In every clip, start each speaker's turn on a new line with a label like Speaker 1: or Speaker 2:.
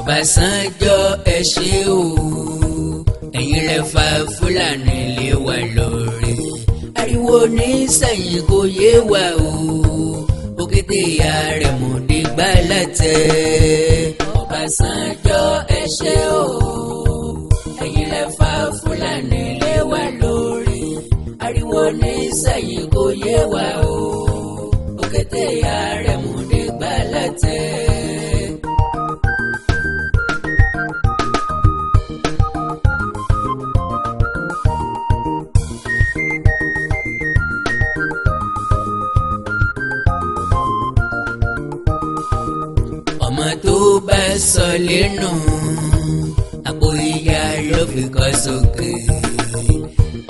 Speaker 1: Ọbásanjọ́ ẹ ṣé o ẹ̀yin lẹ fa Fúlàní lé wa lórí ariwo ní sẹ́yìn kò yé wa o òkété Àrẹ̀mú dìgbà látẹ̀. Ọbásanjọ́ ẹ ṣé o ẹ̀yin lẹ fa Fúlàní lé wa lórí ariwo ní sẹ́yìn kò yé wa o òkété Àrẹ̀mú dìgbà látẹ̀. ọmọ tó bá sọ lẹ́nu àpò ìyá ló fi kọ́ sókè.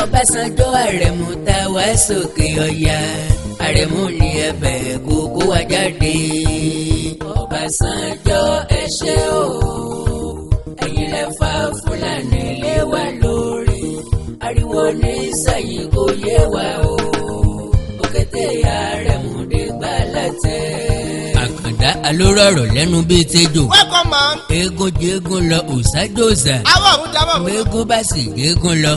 Speaker 1: Ọbásanjọ́ Àrẹ̀mú tá wá sókè ọ̀yà Àrẹ̀mú ní ẹ̀bẹ̀ kókó wá jáde. Ọbásanjọ́ ẹ ṣé o ẹ̀yin lẹ fa Fúlàní lé wa lórí ariwo ní sẹ́yìn kò yé wa o òkété Àrẹ̀mú dìgbà látẹ̀. Àkàndá alórọ̀rọ̀ lẹ́nu bíi tẹ́jọ́.
Speaker 2: Welcome man.
Speaker 1: Eégún jẹ́gún lọ òsájòsà.
Speaker 2: Àwọn òun dábọ̀ mọ́.
Speaker 1: Eégún bá sì jẹ́gún lọ.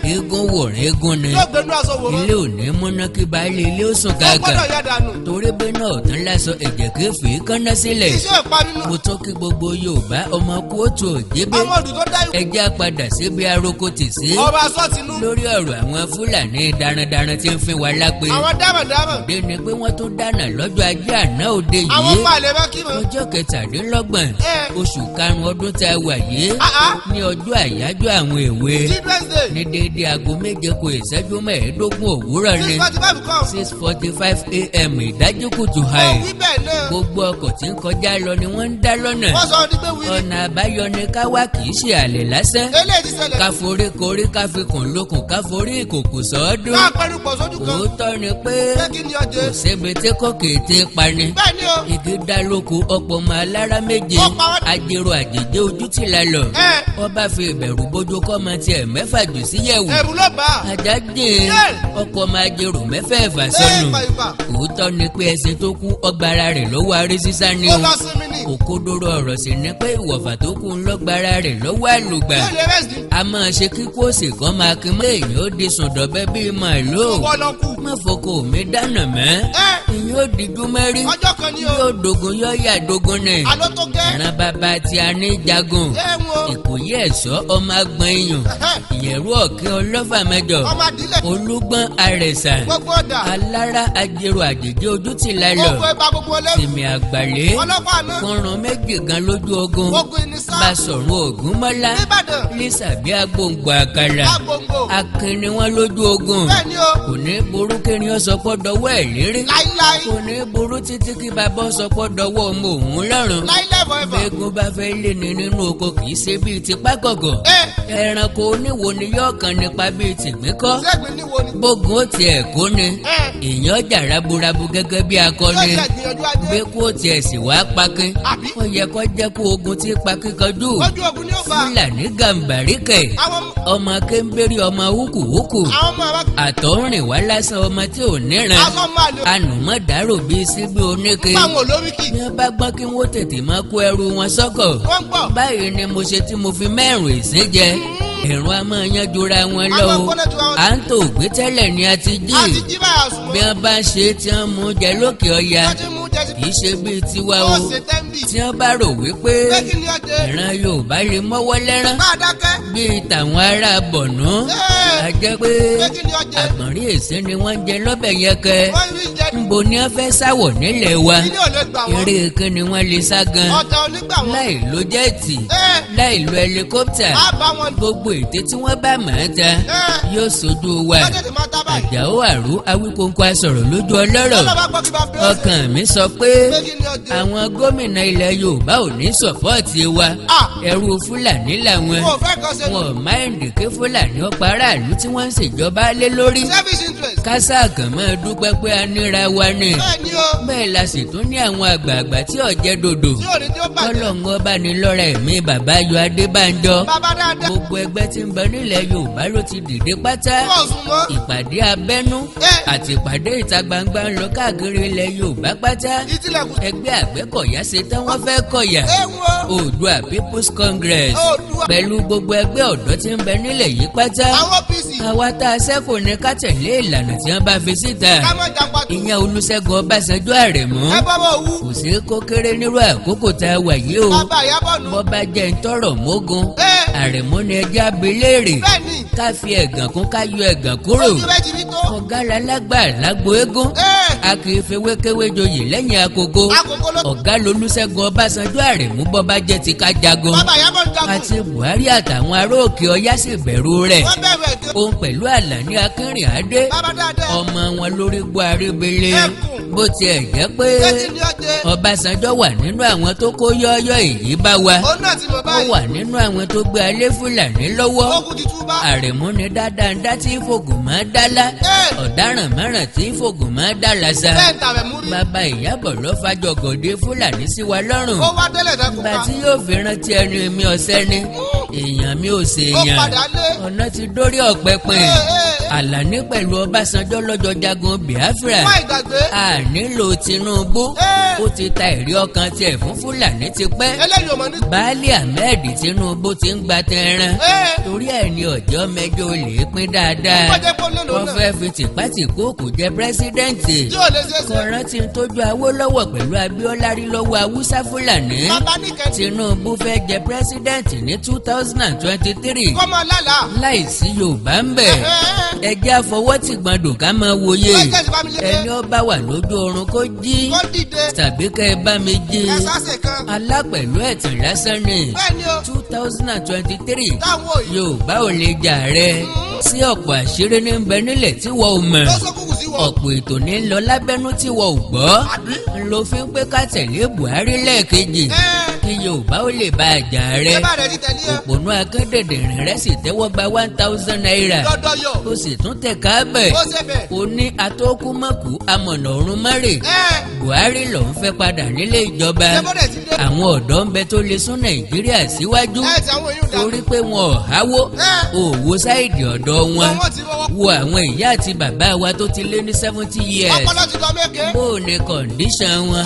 Speaker 1: Eégún wòrán eégún ni.
Speaker 2: Yóò gbẹnu aṣọ wò mọ́.
Speaker 1: Ilé ò ní múná kí baálé ilé ó sùn
Speaker 2: Ó
Speaker 1: kàkà.
Speaker 2: gbọ́dọ̀ yá dànù.
Speaker 1: Torí bí náà tán lásọ ẹ̀jẹ̀ kéfì kánná sílẹ̀.
Speaker 2: Iṣẹ́ ìpaninu.
Speaker 1: Mo tún kí gbogbo Yorùbá ọmọ kóòtù òjébé.
Speaker 2: Ọmọ ọdún tó dá ikú.
Speaker 1: Ẹjẹ́ padà síbi aroko tì sí.
Speaker 2: Ọba sọ́ọ̀tìnú.
Speaker 1: Lórí ọ̀rọ̀ àwọn Fúlàní darandaran tí ń fi wa lápè.
Speaker 2: Àwọn dámọ̀dámọ̀.
Speaker 1: Òde ni pé wọ́n tún dáná lọ́jọ́ Ajé àná òde yìí.
Speaker 2: Àwọn palẹ̀ bá kí mọ́.
Speaker 1: Ọjọ́ kẹtàdínlọ́gbọ̀n oṣù karùn-ún ọdún tá a wà yìí ní ọjọ́ àyájọ́ àwọn èwe
Speaker 2: Children's Day.
Speaker 1: ní déédéé aago méje kù ìṣẹ́jú mẹ́ẹ̀ẹ́dógún òwúrọ̀ ni
Speaker 2: 6:45 kan.
Speaker 1: 6:45 a.m. ìdájí kùtù hàì.
Speaker 2: Wọ́n wí bẹ́ẹ̀ náà.
Speaker 1: Gbogbo ọkọ̀ tí ń kọjá lọ ni wọ́n ń dá lọ́nà.
Speaker 2: Wọ́n sọ ọdún pé wíri.
Speaker 1: Ọ̀nà àbáyọ ni ká wá kì í ṣe àlè lásán.
Speaker 2: Eléyìí ti ṣẹlẹ̀.
Speaker 1: Ká forí korí ká fi kùn lókun ká forí ìkòkò sọ́ọ́dún.
Speaker 2: Ká pẹ̀lú pọ̀ sójú kan.
Speaker 1: Òótọ́ ni pé
Speaker 2: Pé kí ni ọjẹ́?
Speaker 1: kò sébi tí kò kété pani.
Speaker 2: Bẹ́ẹ̀ ni o.
Speaker 1: Igi dá lóko ọ̀pọ̀ ọmọ alára méje.
Speaker 2: Ó pa wọ́n.
Speaker 1: Ajérò àjèjé ojú ti la lọ. Wọ́n bá fi ìbẹ̀rù bójú kọ́ ọmọ tiẹ̀ mẹ́fà jù síyẹ̀wò.
Speaker 2: Ẹ̀rù ló bá.
Speaker 1: Ajá jìn ọkọ̀ ọmọ ajérò mẹ́fẹ̀ẹ̀fà sọnù. Òótọ́ ni pé ẹṣin tó kú ọgbàrá rẹ̀ lọ́wọ́ arí sísá ni
Speaker 2: Ó
Speaker 1: o.
Speaker 2: lọ sinmi ni.
Speaker 1: Òkodoro ọ̀rọ̀ sì ni pé ìwọ̀fà tó kú ńlọ́gbàrá rẹ̀ lọ́wọ́ àlùgbà.
Speaker 2: Yóò lè rẹ́sì.
Speaker 1: A máa ṣe kíkó òsì kan máa kí mọ́ èèyàn ó di sùndọ̀bẹ́ bíi màálù.
Speaker 2: Wọ́n lọ kú.
Speaker 1: Má fọkọ mi dáná mọ́. Ìyẹn ó dijú mẹ́rí.
Speaker 2: Ọjọ́ kan ni o.
Speaker 1: Yóò dogun yóò yà dogun ni.
Speaker 2: Àlọ́ tó gẹ́.
Speaker 1: Ìran bàbá tí a ní jagun.
Speaker 2: Ẹ̀wọ̀n.
Speaker 1: Ìkòyí ẹ̀ṣọ́ ọmọ agbọ̀n èèyàn. Ìyẹ̀rú ọ̀kẹ́ ọlọ́fà mẹ́jọ.
Speaker 2: Ọmọ àdílẹ̀.
Speaker 1: Olúgbọ́n àrẹ̀sà.
Speaker 2: Gbogbo ọ̀dà.
Speaker 1: Alára ajérò àjèjì ojú ti la lọ.
Speaker 2: Gbogbo ẹgbà gbogbo ẹlẹ́rù.
Speaker 1: Tìmì àgbàlé.
Speaker 2: Ọlọ́pàá náà.
Speaker 1: Kọ̀ràn méjì gan lójú ogun.
Speaker 2: Gbogbo ìnísá.
Speaker 1: Basọ̀run Ògúnmọ́lá.
Speaker 2: Níbàdàn.
Speaker 1: Lísàbí agbóǹgbò àkàlà.
Speaker 2: Agbòǹgbò.
Speaker 1: Akin ni wọ́n lójú ogun.
Speaker 2: Bẹ́ẹ̀ ni o.
Speaker 1: Kò ní burú kérin ọ̀sọ̀pọ̀ dọwọ́ ẹ̀ lérí.
Speaker 2: Láíláí.
Speaker 1: Kò ní burú títí kí bàbá ọ̀sọ̀pọ̀ dọwọ́ ọmọ òun lọ́rùn.
Speaker 2: Láíláí forever.
Speaker 1: Bẹ́ẹ̀gùn bá fẹ́ lé ní nínú oko kì í ṣe bíi ti pákọ̀gọ̀. Ẹranko oníwo ni yóò kàn nípa bíi tìgbín kọ́.
Speaker 2: Ṣẹ́gun níwo ni.
Speaker 1: Bógun ó tiẹ̀ kó ni. Èèyàn jà raburabu gẹ́gẹ́ bí akọni.
Speaker 2: Yóò jẹ́ ìgbìyànjú ajé.
Speaker 1: Bí kò tiẹ̀ sì wá pakin.
Speaker 2: Àbí?
Speaker 1: Ó yẹ kó jẹ́ kó ogun tí pakin kọjú.
Speaker 2: Ojú ogun ni ó bá.
Speaker 1: Fúlàní gàmbàrí kẹ̀.
Speaker 2: Àwọn
Speaker 1: Ọmọ kéńbérí ọmọ húkúhúkú.
Speaker 2: ọmọ àwọn.
Speaker 1: Àtọ̀rìn wá lásán ọmọ tí ò níran.
Speaker 2: Aṣọ máa lò.
Speaker 1: Ànùmọ́ dárò bíi síbí oníke.
Speaker 2: Báwọn olóríkì.
Speaker 1: Bí wọ́n bá gbọ́n kí wọ́n tètè máa kó ẹrù wọn sọ́kọ̀.
Speaker 2: Wọ́n gbọ́.
Speaker 1: Báyìí ni mo ṣe tí mo fi mẹ́rùn ìsín jẹ. Ìrún a máa yanjura wọn lọ
Speaker 2: Àwọn
Speaker 1: o.
Speaker 2: akọ́lẹ̀ tí wọ́n.
Speaker 1: À ń tò gbé tẹ́lẹ̀ ni a ti jí.
Speaker 2: A ti jí báyà sùn.
Speaker 1: Bí wọ́n bá ń ṣe tí wọ́n mú jẹ lókè ọya.
Speaker 2: Wọ́n ti mú jẹ́sí.
Speaker 1: Kì í ṣe bíi tiwa o.
Speaker 2: Ó ṣe tẹ́ḿbì.
Speaker 1: Tí wọ́n bá rò wípé
Speaker 2: Pé kí ni ọjẹ́?
Speaker 1: ìran Yorùbá lè mọ́wọ́ lẹ́rán.
Speaker 2: Bá a dákẹ́.
Speaker 1: Bíi tàwọn ará Bọ̀nú. A jẹ́ pé
Speaker 2: Pé kí ni ọjẹ́?
Speaker 1: àgbọ̀nrín èsì ni wọ́n ń jẹ lọ́bẹ̀ yẹn kẹ́.
Speaker 2: Wọ́n rí jẹ́.
Speaker 1: Nbo ni wọ́n fẹ́ sáwọ̀ nílẹ̀ wa.
Speaker 2: Ilé ò lè gbà wọ́n.
Speaker 1: Eré kí ni wọ́n lè sá gan.
Speaker 2: Ọ̀tá onígbà wọn.
Speaker 1: Láì lo jẹ́ẹ̀tì. Láì lo ẹlikọ́pítà.
Speaker 2: Á bá wọn.
Speaker 1: Gbogbo ète tí wọ́n bá mọ̀ ọ́n ta yóò sojú wa.
Speaker 2: Lọ́jọ́ tí máa tá báyìí.
Speaker 1: Àjàó Àrú Awíkóńkó asọ̀rọ̀ lójú ọlọ́rọ̀.
Speaker 2: Ọlọ́ba gbọ́ kí bá bẹ́ẹ̀.
Speaker 1: Ọkàn mi sọ pé
Speaker 2: Pé kí ni ọjẹ́?
Speaker 1: àwọn gómìnà ilẹ̀ Yorùbá ò ní sọ̀pọ́ọ̀tì wa. Ẹrú Fúlàní làwọn.
Speaker 2: Mo fẹ́ kọ́ sẹ́nu.
Speaker 1: Wọn ò máìndì kí Fúlàní ó pa aráàlú tí wọ́n ń ṣèjọba lé lórí.
Speaker 2: Service interest.
Speaker 1: Kásá kàn máa dúpẹ́ pé a níra wa ni.
Speaker 2: Bẹ́ẹ̀ ni o.
Speaker 1: Bẹ́ẹ̀ la sì tún ní àwọn àgbààgbà tí ò jẹ́ dòdò.
Speaker 2: Tí ò ní tí ó bàjẹ́.
Speaker 1: Ọlọ́run ọba ni lọ́ra ẹ̀mí bàbá Ayọ̀ Adébánjọ.
Speaker 2: Bàbá dáadáa.
Speaker 1: Gbogbo ẹgbẹ́ ẹgbẹ́ tí ń bẹ nílẹ̀ Yorùbá ló ti dìde pátá.
Speaker 2: Wọ́n sùn mọ́.
Speaker 1: ìpàdé abẹ́nú àti ìpàdé ìta gbangba ń lọ káàkiri ilẹ̀ Yorùbá pátá.
Speaker 2: Ìtìlẹ̀kùn.
Speaker 1: ẹgbẹ́ Àgbẹ̀kọ̀yà ṣe tán wọ́n fẹ́ kọ̀yà.
Speaker 2: Ewo.
Speaker 1: Oòduà People's Congress
Speaker 2: Oòduà.
Speaker 1: pẹ̀lú gbogbo ẹgbẹ́ ọ̀dọ́ tí ń bẹ nílẹ̀ yìí pátá.
Speaker 2: Àwọn PC.
Speaker 1: àwa tá a ṣẹ́kù ní ká tẹ̀lé ìlànà tí wọ́n bá fi síta.
Speaker 2: Ká má japa tó.
Speaker 1: ìyẹn Olúṣẹ́gun Ọbásanjọ́ Àrẹ̀mú.
Speaker 2: Ẹ bá bọ̀ wú.
Speaker 1: kò sí kó kéré nírú àkókò tá a wà yìí o.
Speaker 2: Bàbá Ìyábọ̀ nù.
Speaker 1: bọ́ bá jẹ́ ń tọrọ mógún.
Speaker 2: Ẹ.
Speaker 1: Àrẹ̀mú ni ẹjẹ́ abiléèrè.
Speaker 2: Bẹ́ẹ̀ni.
Speaker 1: ká fi ẹ̀gàn kún ká yọ ẹ̀gàn kúrò.
Speaker 2: Ojú bẹ́ẹ̀ ti rí tó.
Speaker 1: ọ̀gá lalágbà lágbo eégún. a kì í fewékewé joyè lẹ́yìn agogo.
Speaker 2: Àkókò ló.
Speaker 1: ọ̀gá lolúṣẹ́gun Ọbásanjọ́ Àrẹ̀mú bọ́ bá jẹ́ ti ká jagun.
Speaker 2: Bàbá Ìyábọ̀ ń jagun.
Speaker 1: àti Buhari àtàwọn ará òkè ọya sì bẹ̀rù rẹ̀.
Speaker 2: Wọ́n bẹ̀rù ẹ̀dẹ́.
Speaker 1: òun pẹ̀lú Àlàní Akínrìnádé.
Speaker 2: Bàbá dáadáa.
Speaker 1: ọmọ wọn lórí gbọ́ arébele.
Speaker 2: Ẹkùn.
Speaker 1: bó tiẹ̀ jẹ́ pé
Speaker 2: Ẹtì ni ọjẹ́.
Speaker 1: Ọbásanjọ́ wà nínú àwọn tó kó yọ́ọ́yọ́ èyí bá wa.
Speaker 2: Òun náà ti mọ̀
Speaker 1: ó
Speaker 2: báyìí.
Speaker 1: wà nínú àwọn tó gbé alẹ́ Fúlàní lọ́wọ́.
Speaker 2: Ogun ti túbá.
Speaker 1: Àrẹ̀mú ni dáadáa ń dá tí fògùn máa dálá.
Speaker 2: Ẹ.
Speaker 1: ọ̀daràn márùn tí fògùn máa dálá sa.
Speaker 2: Bẹ́ẹ̀ tàbẹ̀ mú rí.
Speaker 1: bàbá Ìyábọ̀ ló fàjọgòdè Fúlàní sí wa lọ́rùn.
Speaker 2: Ó wá délẹ̀ dẹ́kun
Speaker 1: ìgbà
Speaker 2: pa.
Speaker 1: tí yóò fi rántí ẹni mi ọ̀sẹ́ ni èèyàn mi ò
Speaker 2: Ó
Speaker 1: ṣèèyàn.
Speaker 2: padà lé.
Speaker 1: ọ̀nà ti dórí ọ̀pẹ pin. Àlàní pẹ̀lú Ọbásanjọ́ lọ́jọ́ jagun Biafra.
Speaker 2: Má ìgbàgbé.
Speaker 1: a nílò Tinubu. ó ti ta ẹ̀rí ọkàn tiẹ̀ fún Fúlàní ti pẹ́.
Speaker 2: Eléyìí ò mọ̀ ní.
Speaker 1: Baálé Ahmed Tinubu ti ń gba tẹran. torí ẹ̀ ní ọ̀jọ́ mẹ́jọ lè pín dáadáa.
Speaker 2: Wọ́n jẹ́ kó lónìí
Speaker 1: wọ́n
Speaker 2: náà.
Speaker 1: fẹ́ fi tìpátìkúùkù jẹ pírẹ́sídẹ́ǹtì.
Speaker 2: Tí ò lè ṣe é ṣe.
Speaker 1: kọ̀ọ̀rán ti ń tójú Awólọ́wọ̀ pẹ̀lú Abíọ́lá rí lọ́wọ́ Haúsá Fúlàní.
Speaker 2: Bàbá ní kẹ́ni.
Speaker 1: Tinubu fẹ́ jẹ pírẹ́sídẹ́ǹtì ní 2023.
Speaker 2: Kọ́mọ lálàá.
Speaker 1: láìsí Yorùbá ń bẹ̀. ẹjẹ́ àfọwọ́tì gbọ́dọ̀ ká máa wòye.
Speaker 2: Ẹjẹ́ ti bá mi lé.
Speaker 1: ẹni ó bá wà lójú oorun kó jí.
Speaker 2: Ó dìde.
Speaker 1: tàbí kẹ́ ẹ bá mi jí.
Speaker 2: Ẹ sáṣẹ̀ kan.
Speaker 1: alápẹ̀lú ẹ̀tàn lásán ni.
Speaker 2: Bẹ́ẹ̀ni o.
Speaker 1: 2023
Speaker 2: Táwọn òyìn.
Speaker 1: Yorùbá ò lè jà rẹ. sí ọ̀pọ̀ àṣírí ní ń bẹ nílẹ̀ tí wọ́n ò mọ̀.
Speaker 2: Ó sókùnkùn sí wọ.
Speaker 1: ọ̀pọ̀ ètò ní ń lọ lábẹ́nú tí wọ́n ò gbọ́.
Speaker 2: Àbí?
Speaker 1: ló fi ń pé ká tẹ̀lé Buhari lẹ́ẹ̀kejì. kí Yorùbá ó lè bá àjà rẹ.
Speaker 2: Ẹ bá rẹ̀ ní tẹ̀lé ẹ.
Speaker 1: òpònú akẹ́dẹ̀dẹ̀rìn rẹ̀ sì tẹ́wọ́ gba 1000 naira.
Speaker 2: Dọ́dọ̀ yọ.
Speaker 1: ó sì tún tẹ̀ káàbẹ̀.
Speaker 2: Ó ṣe bẹ̀.
Speaker 1: ó ní atókùmọ̀kù amọ̀nà ọ̀run mọ́rè. Buhari lòun fẹ́ padà nílé ìjọba.
Speaker 2: Ṣé bọ́dẹ̀ ti dé?
Speaker 1: àwọn ọ̀dọ́ ń bẹ tó lè sún Nàìjíríà síwájú.
Speaker 2: Ẹ ti àwọn èèyàn dà.
Speaker 1: torí pé wọn ò háwó. òwò sáìdì ọ̀dọ́ wọn.
Speaker 2: Wọ́n ti fọwọ́.
Speaker 1: wo àwọn ìyá àti bàbá wa tó ti lé ní 70 years.
Speaker 2: Ọpọlọ ti lọ mẹ́kẹ́.
Speaker 1: bó o ní kọ̀ǹdíṣàn wọn.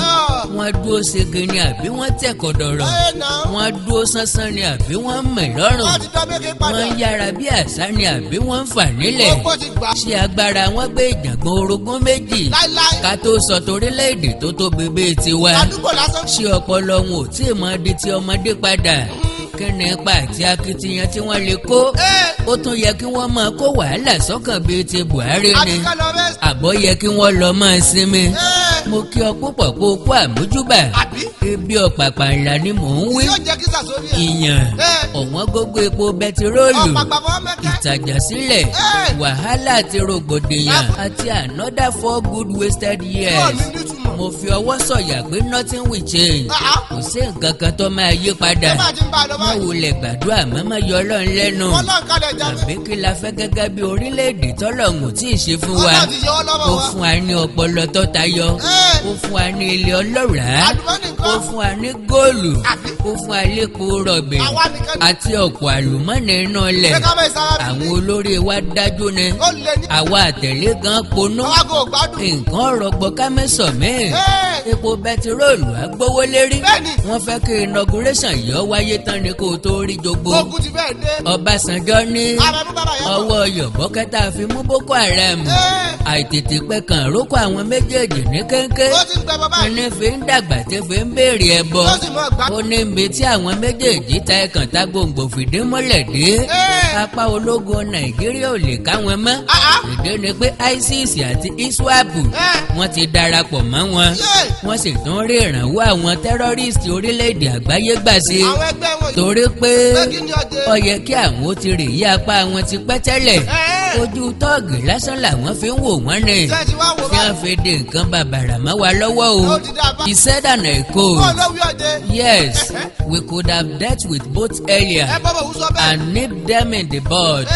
Speaker 1: wọ́n dúró ṣege ni àbí wọ́n tẹ̀kọ̀ dọ̀rọ̀.
Speaker 2: Ẹ nà.
Speaker 1: wọ́n dúró sánsán ni àbí wọ́n mẹ̀ lọ́rùn.
Speaker 2: Wọ́n ti lọ mẹ́kẹ́ padà.
Speaker 1: wọ́n yára bí àṣá ni àbí wọ́n ń fà nílẹ̀.
Speaker 2: Ọ̀pọ̀ ti gbà.
Speaker 1: ṣé agbára wọn gbé ìjàngbọ̀n orogún méjì.
Speaker 2: Láíláí.
Speaker 1: ká tó sọ torílẹ̀-èdè tó tóbi bíi tiwa.
Speaker 2: Àdúgbò lásán.
Speaker 1: ṣé ọpọlọ wọn ò tí ì mọ di ti ọmọdé padà. kí ni ipa àti akitiyan tí wọ́n lè kó. ó tún yẹ kí wọ́n máa kó wàhálà sọ́kàn bíi ti Buhari ni.
Speaker 2: Àbíká lọ bẹ́ẹ̀.
Speaker 1: àbọ̀ yẹ kí wọ́n lọ máa sinmi. mo kí ọ púpọ̀ kó o kó àmójúbà.
Speaker 2: Àbí?
Speaker 1: ebi ọ̀pàpà ńlá ni mò ń wí.
Speaker 2: Yóò jẹ́ kí sàsórí ẹ̀.
Speaker 1: ìyàn ọ̀wọ́n gógó epo bẹtiróòlù.
Speaker 2: Ọ̀pàpà fọwọ́ mẹ́kẹ́.
Speaker 1: ìtajà sílẹ̀ wàhálà àti rògbòdìyàn àti another 4 good wasted
Speaker 2: Yóò
Speaker 1: years.
Speaker 2: ní nítumọ̀.
Speaker 1: mo fi ọwọ́ sọ̀yà pé nothing will change. kò sí nǹkan kan tó máa yí padà.
Speaker 2: Ẹ bá ti ń bá a lọ
Speaker 1: má
Speaker 2: báyìí.
Speaker 1: wulẹ̀ gbàdúrà mọ́mọ́ yọ ọlọ́run lẹ́nu.
Speaker 2: Ọlọ́run kalẹ̀ jáde.
Speaker 1: àbí kí la fẹ́ gẹ́gẹ́ bí orílẹ̀-èdè tọ́lọ́run ò tí ì ṣe fún wa.
Speaker 2: Ọlọ́run ti yọ ọ́ lọ́wọ́
Speaker 1: ó
Speaker 2: wa.
Speaker 1: fún wa ní ọpọlọ tó tayọ. ó fún wa ní ilé ọlọ́ràá.
Speaker 2: Àlùmọ́nì
Speaker 1: ó
Speaker 2: nǹkan.
Speaker 1: fún wa ní góòlù.
Speaker 2: Àbí?
Speaker 1: ó fún wa lépo rọ̀bì.
Speaker 2: Àwa nìkan ni.
Speaker 1: àti ọ̀pọ̀ àlùmọ́nì iná ilẹ̀.
Speaker 2: Ṣé ká bẹ́ẹ̀ sára bí?
Speaker 1: àwọn olórí wa dájú ni.
Speaker 2: Ó lé ní.
Speaker 1: àwa àtẹ̀lé gan ponú.
Speaker 2: Ọwágo gbádùn.
Speaker 1: nǹkan rọgbọ kámẹ́sọ̀ míì. epo bẹtiróòlù agbówó lérí.
Speaker 2: Bẹ́ẹ̀ni.
Speaker 1: wọ́n fẹ́ kí inauguration yọ wáyé tán ni kó o tó rí jogbo.
Speaker 2: Ogun ti bẹ́ẹ̀ dé.
Speaker 1: Ọbásanjọ́ ní
Speaker 2: Àrẹ̀mú bàbá yẹn.
Speaker 1: ọwọ́ yọ̀bọ́ kẹta fi mú Boko Haram. àìtètè pẹ́ kàn rókò àwọn méjèèjì ní kéńké.
Speaker 2: Ó ti ń gbẹ bàbá yìí.
Speaker 1: kíní fi ń dàgbà tí fi ń béèrè ẹbọ.
Speaker 2: Ó sì mọ̀ gbá.
Speaker 1: ó ní ibi tí àwọn méjèèjì ta ẹkàn ta gbòǹgbò fìdí múlẹ̀ dé. apá ológun Nàìjíríà ò lè ká wọn mọ́. ìdí ni pé ISIS àti ISWAP wọ́n ti darapọ̀ mọ́ wọn. wọ́n sì tún rí ìrànwọ́ àwọn tẹ́rọ́rìstì orílẹ̀-èdè àgbáyé gbà sí.
Speaker 2: Àwọn ẹgbẹ́ wọn yìí.
Speaker 1: torí pé
Speaker 2: Pé kí ni ọdẹ?
Speaker 1: ó yẹ kí àwọn ó ti rè yí apá wọn ti pẹ́ tẹ́lẹ̀. ojú tọ́ọ̀gì lásán làwọn fi ń wò wọ́n ní.
Speaker 2: Ṣé ti wá wò
Speaker 1: tí
Speaker 2: báyìí?
Speaker 1: wọ́n fi di nǹkan bàbàrà mọ́ wa lọ́wọ́ o.
Speaker 2: Ó ti dá bá.
Speaker 1: He said an echo.
Speaker 2: Ó lówí ọdẹ.
Speaker 1: Yes, we could have dealt with both earlier
Speaker 2: Ẹ bọ́ bọ̀ wú sọ bẹ́ẹ̀.
Speaker 1: and nipped them in the bud.